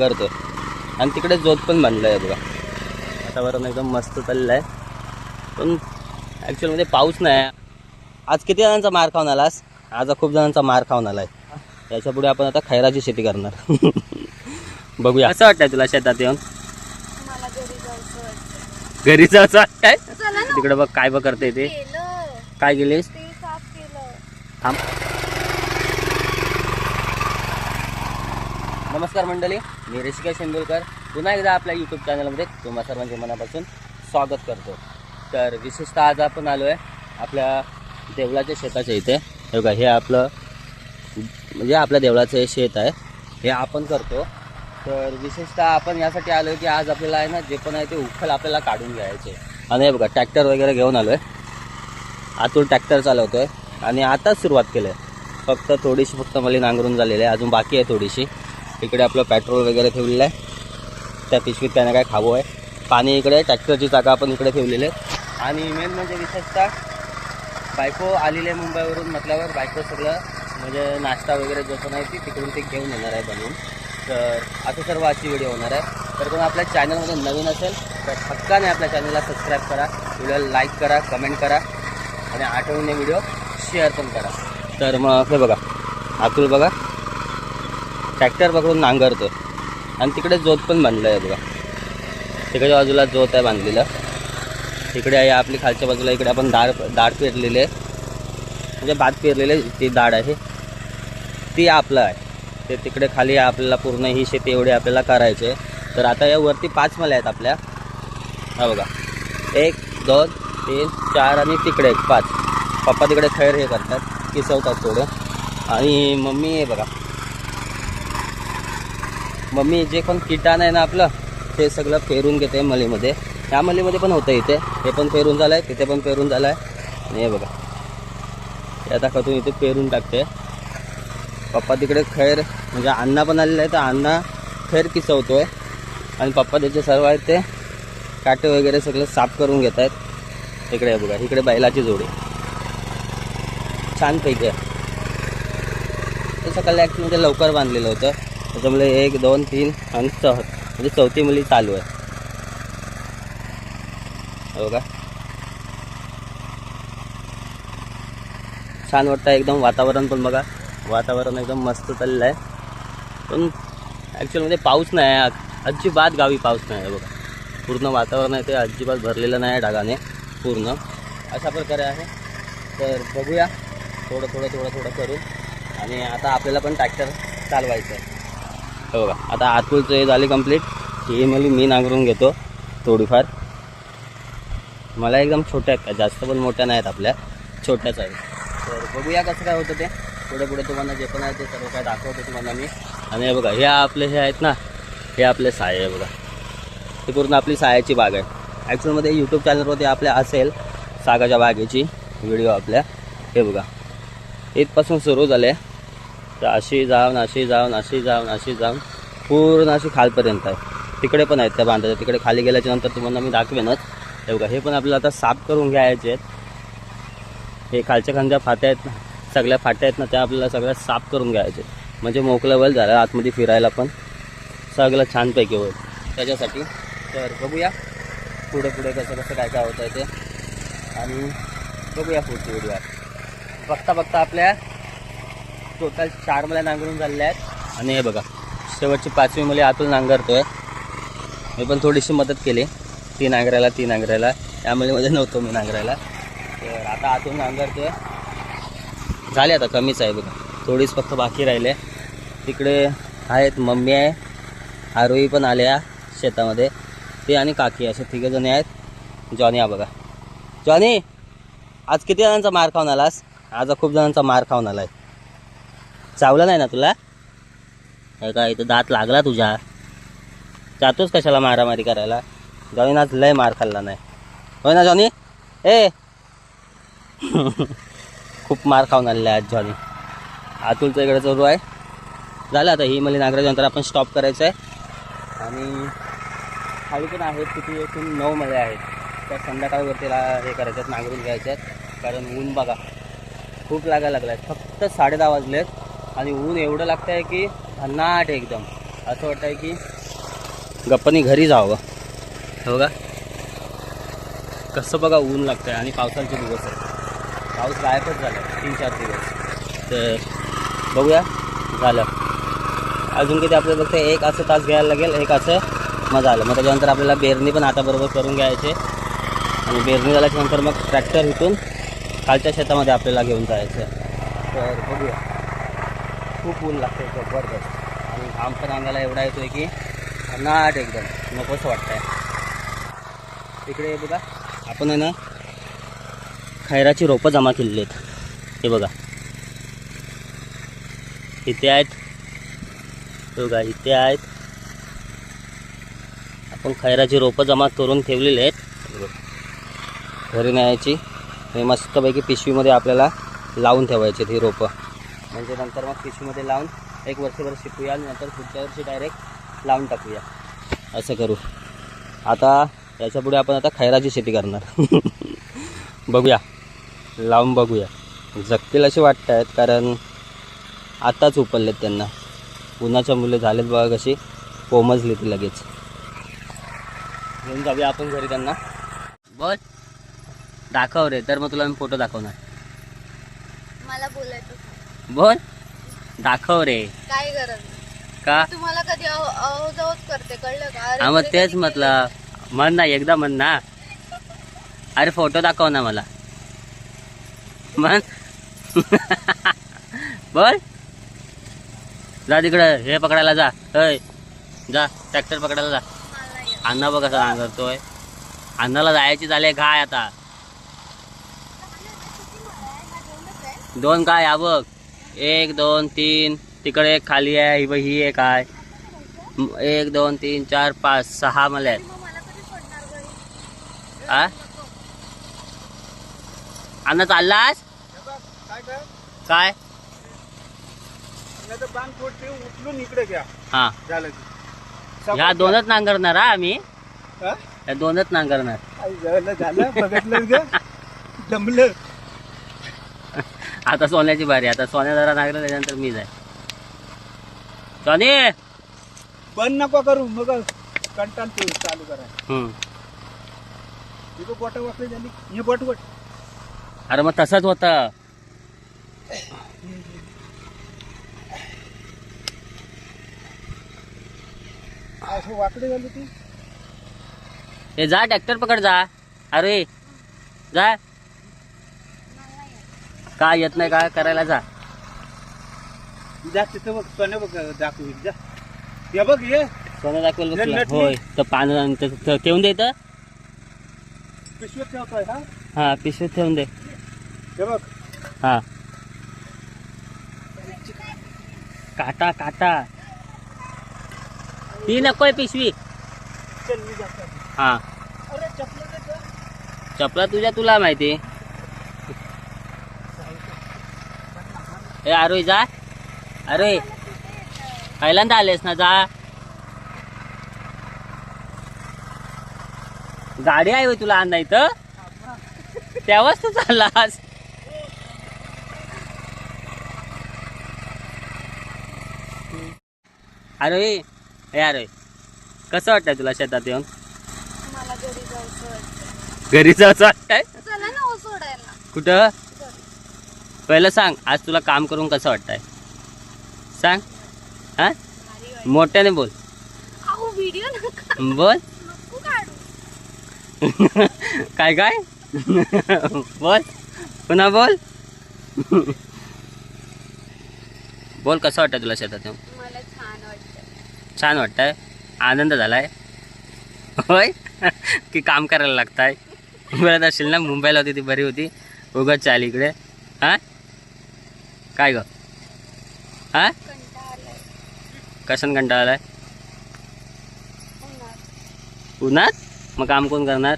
करतोय आणि तिकडे जोत पण बांधलं आहे बघा. वातावरण एकदम मस्त चाललं आहे, पण ॲक्च्युअलमध्ये पाऊस नाही. आज किती जणांचा मार खाऊन आलास? आज खूप जणांचा मार खाऊन आलाय. त्याच्या पुढे आपण आता खैराची शेती करणार. बघूया कसं वाटतंय तुला शेतात येऊन? घरी जायचं वाटतंय. तिकडे बघ काय बघ करते ते. काय गेलीस? थांब. नमस्कार मंडळी, मी ऋषिकेश शेंदुरकर पुन्हा एकदा आपल्या यूट्यूब चॅनलमध्ये तुम्हा सर्वांचे मनापासून स्वागत करतो. तर विशेषतः आज आपण आलो आहे आपल्या देवळाच्या शेताच्या इथे. हे बघा, हे आपलं म्हणजे आपल्या देवळाचं हे शेत आहे, हे आपण करतो. तर विशेषतः आपण यासाठी आलो आहे की आज आपल्याला आहे ना जे पण आहे ते उखल आपल्याला काढून घ्यायचे. आणि हे बघा ट्रॅक्टर वगैरे घेऊन आलो आहे. आतून ट्रॅक्टर चालवतो आहे आणि आताच सुरुवात केली आहे. फक्त मला नांगरून झालेली आहे, अजून बाकी आहे थोडीशी. इकडे आपलं पेट्रोल वगैरे ठेवलेलं आहे, त्या पिशवीत त्याने काय खावं आहे. पाणी इकडे, ट्रॅक्टरची चाका आपण इकडे ठेवलेले आहे. आणि मेन म्हणजे विशेषतः बायको आलेली आहे मुंबईवरून म्हटल्यावर बायको सगळं म्हणजे नाश्ता वगैरे जो पण आहे ती तिकडून ते घेऊन येणार आहे बनवून. तर आता सर्व आजची व्हिडिओ होणार आहे. तर कोण आपल्या चॅनलमध्ये नवीन असेल तर हक्काने आपल्या चॅनलला सबस्क्राईब करा, व्हिडिओला लाईक करा, कमेंट करा आणि आठवणीने व्हिडिओ शेअर पण करा. तर मग हे बघा, अतुल बघा ट्रॅक्टर पकडून नांगरतो आणि तिकडे जोत पण बांधलं आहे बघा. तिकडच्या बाजूला जोत आहे बांधलेलं. तिकडे आहे आपली खालच्या बाजूला, इकडे आपण दाढ पेरलेले आहे, म्हणजे भात पेरलेले ती दाढ आहे ती आपलं आहे. ते तिकडे खाली आपल्याला पूर्ण ही शेती एवढी आपल्याला करायची आहे. तर आता या वरती 5 मले आहेत आपल्या. हा बघा, 1 2 3 4 आणि तिकडे 1 5. पप्पा तिकडे खैर हे करतात, किसवतात थोडं. आणि मम्मी हे बघा, मम्मी जे पण किटाण आहे ना आपलं ते सगळं पेरून घेते मलीमध्ये. त्या मलीमध्ये पण होतं, इथे हे पण पेरून झालं आहे, तिथे पण पेरून झालं आहे. आणि हे बघा, हे आता खतून इथे पेरून टाकते. पप्पा तिकडे खैर म्हणजे अण्णा पण आलेला आहे, तर अण्णा खैर किसवतो आहे आणि पप्पा त्याचे सर्व आहेत ते काटे वगैरे सगळं साफ करून घेत आहेत. इकडे बघा, इकडे बैलाची जोडी छानपैकी आहे. ते सकाळी ॲक्च्युअली लवकर बांधलेलं होतं, त्याच्यामुळे 1 2 3 आणि म्हणजे चौथी मुली चालू आहे. बघा छान वाटतं एकदम. वातावरण पण बघा, वातावरण एकदम मस्त चाललं आहे. पण ॲक्च्युअलमध्ये पाऊस नाही आहे, अजिबात गावी पाऊस नाही आहे बघा. पूर्ण वातावरण आहे ते अजिबात भरलेलं नाही आहे ढगाने, पूर्ण अशा प्रकारे आहे. तर बघूया थोडं करून. आणि आता आपल्याला पण ट्रॅक्टर चालवायचं आहे. हो बघा, आता आतूलचं हे झाली कंप्लीट. ही मी नांगरून घेतो थोडीफार. मला एकदम छोट्या आहेत, का जास्त पण मोठ्या नाहीत, आपल्या छोट्याच आहेत. तर बघूया कसं काय होतं ते. पुढे तुम्हाला जे पण आहे ते सर्व काय दाखवतो तुम्हाला मी. आणि हे बघा, हे आपले हे आहेत ना, हे आपले साय आहे बघा. ही पूर्ण आपली सायाची बाग आहे. ॲक्च्युअलमध्ये यूट्यूब चॅनलवरती आपल्या असेल सागाच्या बागेची व्हिडिओ आपल्या. हे बघा, इथपासून सुरू झाले तर अशी जाऊन पूर्ण अशी खालपर्यंत आहे. तिकडे पण आहेत त्या बांधाच्या, तिकडे खाली गेल्याच्या नंतर तुम्हाला मी दाखवेनच. हे बघा, हे पण आपल्याला आता साफ करून घ्यायचे आहेत. हे खालच्या खांद्या फाट्या आहेत ना, सगळ्या फाट्या आहेत ना, त्या आपल्याला सगळ्या साफ करून घ्यायचे, म्हणजे मोकळं वेळ झालं आतमध्ये फिरायला पण सगळं छानपैकी होईल त्याच्यासाठी. तर बघूया पुढे कसं काय होतं आहे ते. आणि बघूया पुढची व्हिडिओ. बघता आपल्या टोटल 4 मल्या नांगरून झालेल्या आहेत. आणि हे बघा, शेवटची 5वी मुली आतून नांगरतो आहे. मी पण थोडीशी मदत केली ती नांगरायला. त्यामुळे मध्ये नव्हतो मी नांगरायला. तर आता आतून नांगरतो आहे. झाले आता कमीच आहे बघा, थोडीच फक्त बाकी राहिले. तिकडे आहेत मम्मी आहे, आरोही पण आल्या शेतामध्ये, ते आणि काकी असे 3 जणी आहेत. जॉनी हा बघा, जॉनी आज किती जणांचा मार खाऊन आलास? आज खूप जणांचा मार खाऊन आलाय. चावलं नाही ना तुला? हे काय इथं दात लागला तुझ्या? जातोच कशाला मारामारी करायला? जॉनी आज लय मार खाल्ला नाही, होय ना जॉनी? ए खूप मार खाऊन आलेला आहे आज जॉनी. आतुलचं इकडे चालू आहे. झालं आता ही मला नांगराच्या नंतर आपण स्टॉप करायचं आहे. आणि खाली पण आहेत किती, एकूण 9 मळे आहेत. त्या संध्याकाळवरती हे करायचं आहेत, नांगरून घ्यायचे आहेत. कारण ऊन बघा खूप लागायला लागलं आहे. फक्त 10:30 वाजलेत आणि ऊन एवढं लागतं आहे की भन्नाट एकदम. असं वाटतंय की गप्पानी घरी जावं. हो का, कसं बघा ऊन लागतंय आणि पावसाचे दिवस आहे. पाऊस गायबच झाला 3-4 दिवस. तर बघूया झालं. अजून किती आपल्याला फक्त 1 असं तास घ्यायला लागेल, 1 असं मग झालं. मग त्याच्यानंतर आपल्याला बेरणी पण आता बरोबर करून घ्यायचे आणि बेरणी झाल्याच्यानंतर मग ट्रॅक्टर इथून खालच्या शेतामध्ये आपल्याला घेऊन जायचं. तर बघूया, खूप ऊन लागतं जबरदस्त आणि घाम पण अंगाला एवढा येतोय की नाट एकदम नकोसं वाटतंय. इकडे बघा आपण आहे ना खैराची रोपं जमा केलेली आहेत. हे बघा इथे आहेत, बघा इथे आहेत. आपण खैराची रोपं जमा करून ठेवलेली आहेत. घरी न्यायची आणि मस्तपैकी पिशवीमध्ये आपल्याला लावून ठेवायची ही रोपं. म्हणजे नंतर मग पिशवीमध्ये लावून 1 वर्षभर शिकूया आणि नंतर पुढच्या वर्षी डायरेक्ट लावून टाकूया. असं करू. आता याच्या पुढे आपण आता खैराची शेती करणार. बघूया, लावून बघूया. जगतील असे वाटत आहेत कारण आताच उपललेत त्यांना. उन्हाच्या मुले झालेत बघा कशी कोमजली ती लगेच. घेऊन जाऊया आपण घरी त्यांना. बोल दाखव रे, तर मग तुला मी फोटो दाखवणार. मला बोलायचं बोल दाखव रे. काय गरज का तुम्हाला कधी अवजावच करते, कळलं का? हा मग तेच म्हटलं, म्हण ना एकदा म्हण ना. अरे फोटो दाखव ना मला, म्हण. बोल. जा तिकडं हे पकडायला जा. जा ट्रॅक्टर पकडायला जा. अण्णा बघ कसा नांगरतोय. अण्णाला जायची झाले काय आता. 2 काय हा बघ, 1 2 3 तिकडे एक खाली आहे. ही एक आहे. 1 2 3 4 5 6 मला आहेत. हा अण्णा चाललास काय? उचलून इकडे घ्या. हा झालं ह्या 2च नांगरणार. हा आम्ही ह्या 2च नांगरणार. झालं बघितलं जमलं. आता सोन्याची बारी. आता सोन्या जरा नांगरलं त्याच्यानंतर मी जाय. सोनी बंद नको करू, मग कंटाळ चालू करा. बोट वाकली झाली. हे बोट वट. अरे मग तसंच होतं. असं वाकडे झाली ती. हे जा ट्रॅक्टर पकड जा. अरे जा. काय येत नाही काय करायला जा. जा तिथं बघ, सोने बघ दाखवू. जा हे बघ, हे सोनं दाखवेल बघ तुला. होय तर पान ठेवून दे इथं. पिशवीत ठेवतोय. हा हा पिशवीत ठेवून दे. हे बघ. हा काटा काटा ती नकोय पिशवी. चल मी जातो. हा अरे चपला चपला तुझ्या तुला माहिती. ए अरे जा. अरे पहिल्यांदा आलेस ना, जा. गाडी आहे तुला आणा इथं, तेव्हाच तू चाललास. अरे ए अरे कसं वाटतंय तुला शेतात येऊन? मला घरी जायचं वाटतं. घरी जायचं वाटतंय. चला ना हो सोडायला. कुठं पहिलं सांग, आज तुला काम करून कसं वाटतंय सांग. हा भारी वाटतं. मोठ्याने बोल. अहो व्हिडिओ नका बोल. नको काढू. काय काय बोल, पुन्हा बोल. बोल कसं वाटतं तुला शेतात येऊन? मला छान वाटतं. छान वाटतंय. आनंद झालाय होय की काम करायला लागताय. बरं असेल ना, मुंबईला होती ती बरी होती, उगाच चाल इकडे. हा काय ग? हा कंटाळा आलाय. कशाने कंटाळा आलाय? उन्हात. उन्हात मग काम कोण करणार?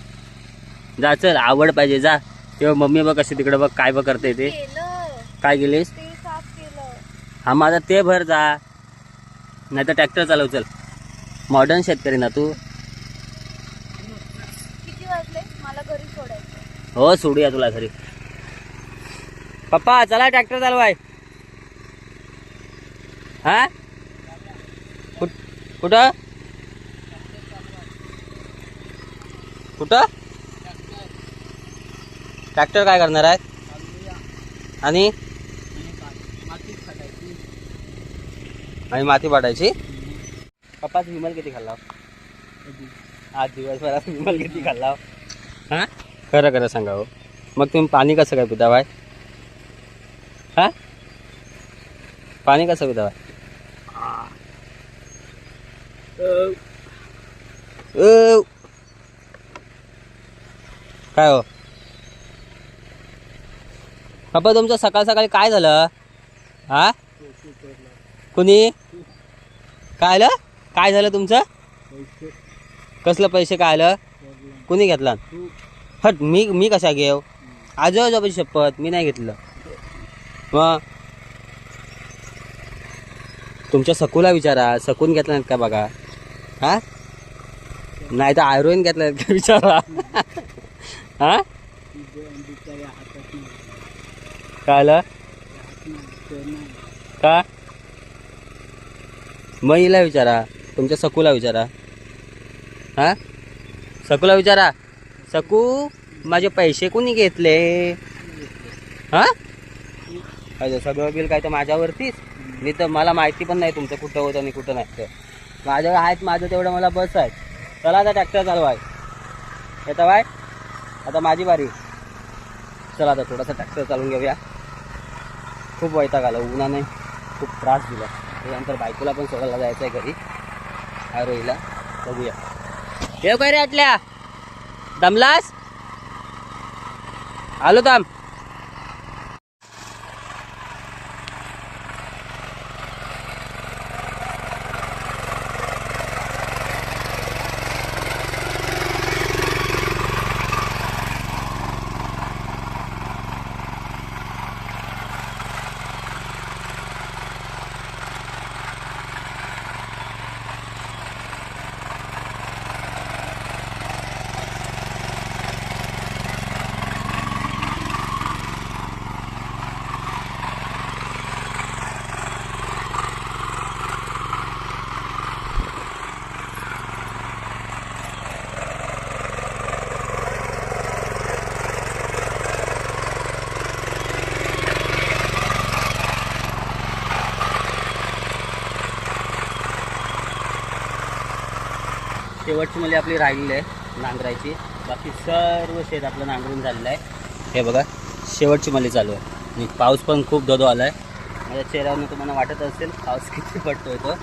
जा चल, आवड पाहिजे जा. तेव्हा मम्मी बघ कशी तिकडे बघ काय बघ करते ते. केलं काय केलीस? ते साफ केलं. हा माझा ते भर जा, नाही तर ट्रॅक्टर चालव. चल मॉडर्न शेतकरी ना तू. किती वाजले? मला घरी सोडायचं. हो सोडूया तुला घरी. पप्पा चला ट्रॅक्टर चालवाय. हा कुठं कुठं ट्रॅक्टर काय करणार आहे आणि माती पाडायची. पप्पाच विमल किती खाल्ला आज दिवसभरात विमल किती खाल्ला हा खरं खरं सांगा हो. मग तुम्ही पाणी कसं काय पिता बाय हा पाणी कसं पिता बाय काय हो पप्पा तुमचं सकाळ सकाळी काय झालं हा कुणी काय आलं काय झालं तुमचं कसलं पैसे काय आलं कुणी घेतला हट मी कशा घेऊ आजोबाची शपथ मी नाही घेतलं. मग तुमच्या सकूला विचारा सकून घेतला नाहीत का बघा हा नाही तर आयरोईन घेतला का विचारा हा काय आलं का मग हिला विचारा तुमच्या सकूला विचारा हा सकूला विचारा सकू माझे पैसे कोणी घेतले हा काय सगळं बिल काय तर माझ्यावरतीच मी तर मला माहिती पण नाही तुमचं कुठं होतं आणि कुठं नाही तर माझ्यावर आहेत माझं तेवढं मला बस आहे. चला आता ट्रॅक्टर चालवाय येतं बाय आता माझी बारी. चला आता थोडासा ट्रॅक्टर चालवून घेऊया. खूप वैताग आला उन्हाने खूप त्रास दिला. त्यानंतर बायकोला पण सोडायला जायचं आहे घरी आरोईला बघूया. येऊ काय रे आटल्या दमलास आलो थांब. शेवटची म्हणजे आपली राहिलेली आहे नांगरायची. बाकी सर्व शेत आपलं नांगरून झालेलं आहे. हे बघा शेवटची मली चालू आहे आणि पाऊस पण खूप धोधो आला आहे. माझ्या चेहऱ्यावरून तुम्हाला वाटत असेल पाऊस किती पडतोय तो.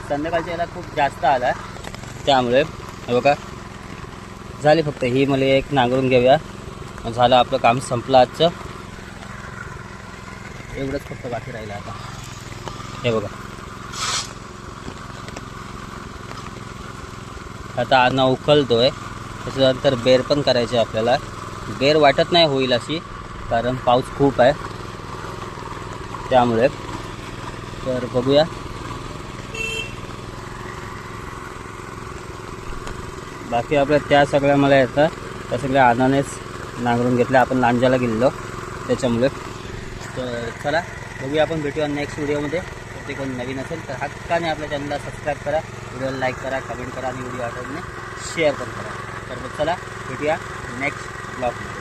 संध्याकाळच्या याला खूप जास्त आला आहे त्यामुळे हे बघा झाली फक्त ही मली एक नांगरून घेऊया झालं आपलं काम संपलं आजचं. एवढंच फक्त बाकी राहिलं आता. हे बघा आता अन्न उकलतोय त्याच्यानंतर बेर पण करायचे आपल्याला. बेर वाटत नाही होईल अशी कारण पाऊस खूप आहे त्यामुळे. तर बघूया बाकी आपल्या त्या सगळ्या मला येतं त्या सगळ्या अनानेच नांगरून घेतल्या. आपण लांजाला गेलेलो त्याच्यामुळे. तर चला बघूया आपण भेटूया नेक्स्ट व्हिडिओमध्ये. ते कोण नवीन असेल तर हक्काने आपल्या चॅनलला सबस्क्राईब करा व्हिडिओला लाईक करा कमेंट करा आणि व्हिडिओ आवडल्याने शेअर पण करा. तर मग चला भेटूया नेक्स्ट ब्लॉगमध्ये.